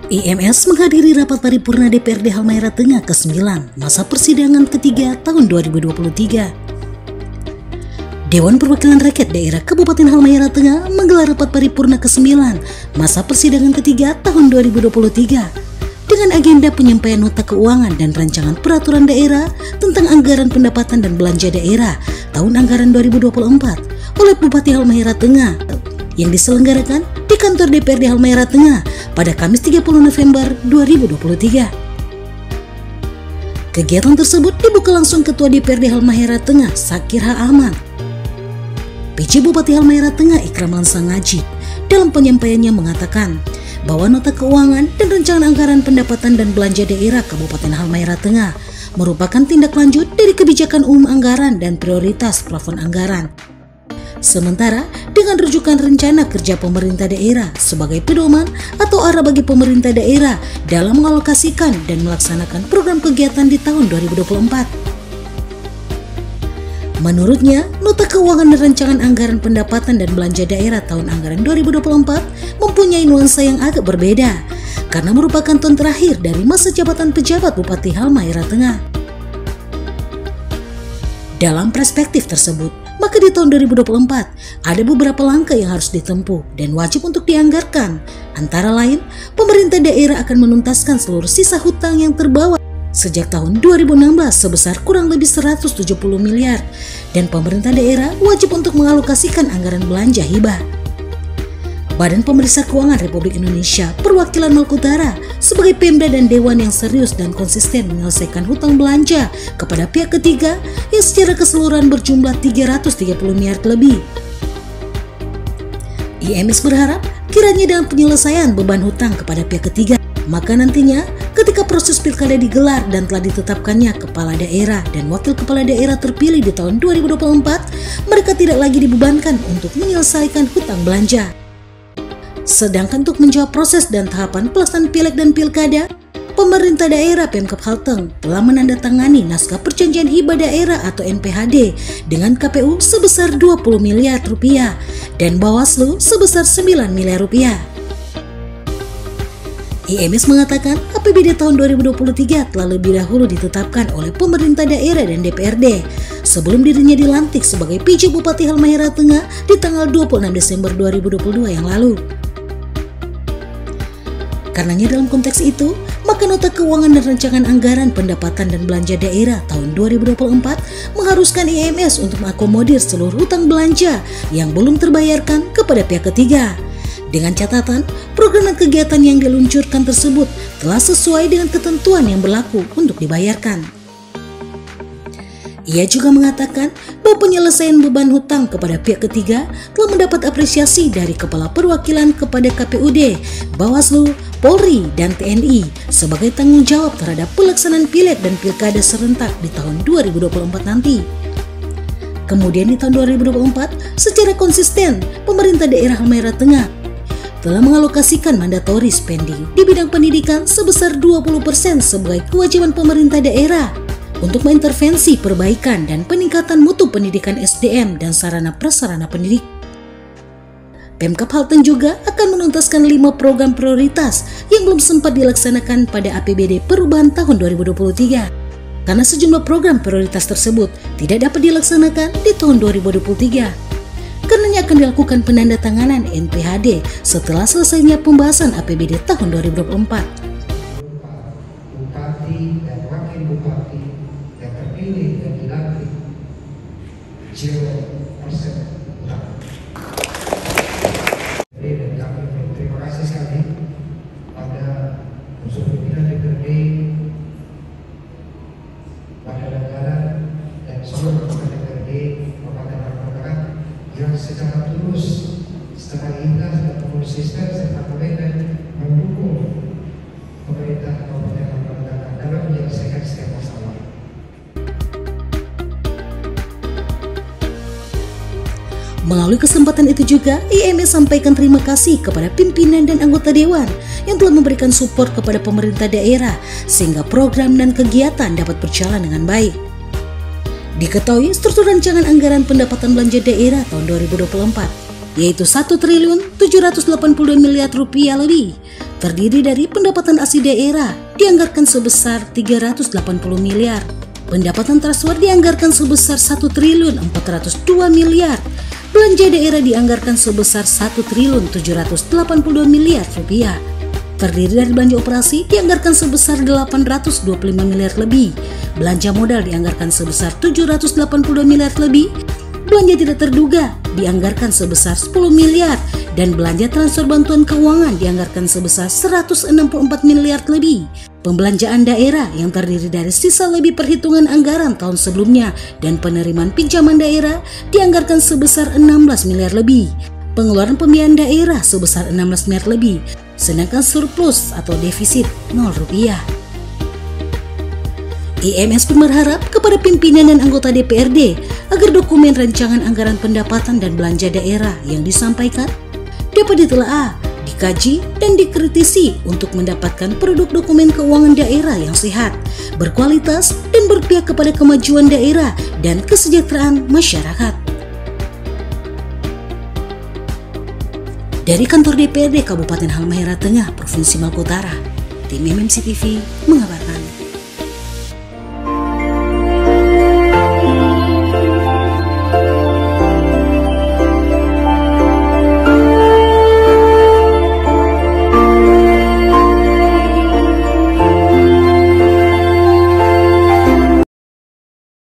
IMS menghadiri rapat paripurna DPRD Halmahera Tengah ke-9 masa persidangan ketiga tahun 2023. Dewan Perwakilan Rakyat Daerah Kabupaten Halmahera Tengah menggelar rapat paripurna ke-9 masa persidangan ketiga tahun 2023 dengan agenda penyampaian nota keuangan dan rancangan peraturan daerah tentang anggaran pendapatan dan belanja daerah tahun anggaran 2024 oleh Bupati Halmahera Tengah yang diselenggarakan di kantor DPRD Halmahera Tengah pada Kamis 30 November 2023. Kegiatan tersebut dibuka langsung Ketua DPRD Halmahera Tengah Sakir H. Ahmad. PJ Bupati Halmahera Tengah Ikram Lansang Ngajib dalam penyampaiannya mengatakan bahwa nota keuangan dan rancangan anggaran pendapatan dan belanja daerah Kabupaten Halmahera Tengah merupakan tindak lanjut dari kebijakan umum anggaran dan prioritas plafon anggaran. Sementara dengan rujukan rencana kerja pemerintah daerah sebagai pedoman atau arah bagi pemerintah daerah dalam mengalokasikan dan melaksanakan program kegiatan di tahun 2024. Menurutnya, nota keuangan dan rancangan anggaran pendapatan dan belanja daerah tahun anggaran 2024 mempunyai nuansa yang agak berbeda karena merupakan tahun terakhir dari masa jabatan pejabat Bupati Halmahera Tengah. Dalam perspektif tersebut, maka di tahun 2024 ada beberapa langkah yang harus ditempuh dan wajib untuk dianggarkan. Antara lain, pemerintah daerah akan menuntaskan seluruh sisa hutang yang terbawa sejak tahun 2016 sebesar kurang lebih 170 miliar dan pemerintah daerah wajib untuk mengalokasikan anggaran belanja hibah. Badan Pemeriksa Keuangan Republik Indonesia Perwakilan Maluku Utara sebagai Pemda dan Dewan yang serius dan konsisten menyelesaikan hutang belanja kepada pihak ketiga yang secara keseluruhan berjumlah 330 miliar lebih. IMS berharap kiranya dalam penyelesaian beban hutang kepada pihak ketiga, maka nantinya ketika proses pilkada digelar dan telah ditetapkannya kepala daerah dan wakil kepala daerah terpilih di tahun 2024, mereka tidak lagi dibebankan untuk menyelesaikan hutang belanja. Sedangkan untuk menjawab proses dan tahapan pelaksanaan pileg dan pilkada, pemerintah daerah Pemkab Halteng telah menandatangani naskah perjanjian hibah daerah atau NPHD dengan KPU sebesar 20 miliar rupiah dan Bawaslu sebesar 9 miliar rupiah. IMS mengatakan APBD tahun 2023 telah lebih dahulu ditetapkan oleh pemerintah daerah dan DPRD sebelum dirinya dilantik sebagai PJ Bupati Halmahera Tengah di tanggal 26 Desember 2022 yang lalu. Karenanya dalam konteks itu, maka nota keuangan dan rancangan anggaran pendapatan dan belanja daerah tahun 2024 mengharuskan IMS untuk mengakomodir seluruh hutang belanja yang belum terbayarkan kepada pihak ketiga. Dengan catatan, program dan kegiatan yang diluncurkan tersebut telah sesuai dengan ketentuan yang berlaku untuk dibayarkan. Ia juga mengatakan bahwa penyelesaian beban hutang kepada pihak ketiga telah mendapat apresiasi dari Kepala Perwakilan kepada KPUD, Bawaslu, Polri, dan TNI sebagai tanggung jawab terhadap pelaksanaan pileg dan pilkada serentak di tahun 2024 nanti. Kemudian di tahun 2024, secara konsisten, pemerintah daerah Halmahera Tengah telah mengalokasikan mandatory spending di bidang pendidikan sebesar 20% sebagai kewajiban pemerintah daerah untuk mengintervensi perbaikan dan peningkatan mutu pendidikan SDM dan sarana-prasarana pendidik. Pemkab Halteng juga akan menuntaskan 5 program prioritas yang belum sempat dilaksanakan pada APBD perubahan tahun 2023. Karena sejumlah program prioritas tersebut tidak dapat dilaksanakan di tahun 2023. Karenanya akan dilakukan penandatanganan NPHD setelah selesainya pembahasan APBD tahun 2024. Bupati dan wakil bupati yang terpilih dan dilantik 0% hutang. Dan kami terima kasih sekali pada unsur pimpinan DPRD, Wakil Anggaran dan seluruh anggota DPRD Kabupaten Halmahera Tengah yang secara tulus, secara ikhlas dan konsisten serta komitmen mendukung pemerintah Kabupaten Halmahera Tengah dalam menyelesaikan setiap masalah. Melalui kesempatan itu juga, IMS sampaikan terima kasih kepada pimpinan dan anggota Dewan yang telah memberikan support kepada pemerintah daerah sehingga program dan kegiatan dapat berjalan dengan baik. Diketahui struktur rancangan anggaran pendapatan belanja daerah tahun 2024 yaitu 1.782 miliar rupiah lebih, terdiri dari pendapatan asli daerah dianggarkan sebesar 380 miliar, pendapatan transfer dianggarkan sebesar 1.402 miliar, belanja daerah dianggarkan sebesar 1.782 miliar rupiah, terdiri dari belanja operasi dianggarkan sebesar 825 miliar lebih, belanja modal dianggarkan sebesar 780 miliar lebih, belanja tidak terduga dianggarkan sebesar 10 miliar, dan belanja transfer bantuan keuangan dianggarkan sebesar 164 miliar lebih. Pembelanjaan daerah yang terdiri dari sisa lebih perhitungan anggaran tahun sebelumnya dan penerimaan pinjaman daerah dianggarkan sebesar 16 miliar lebih. Pengeluaran pembiayaan daerah sebesar 16 miliar lebih, sedangkan surplus atau defisit 0 rupiah. IMS pun berharap kepada pimpinan dan anggota DPRD agar dokumen rancangan anggaran pendapatan dan belanja daerah yang disampaikan dapat ditelaah, dikaji, dan dikritisi untuk mendapatkan produk dokumen keuangan daerah yang sehat, berkualitas, dan berpihak kepada kemajuan daerah dan kesejahteraan masyarakat. Dari kantor DPRD Kabupaten Halmahera Tengah, Provinsi Maluku Utara, tim MMC TV mengabarkan.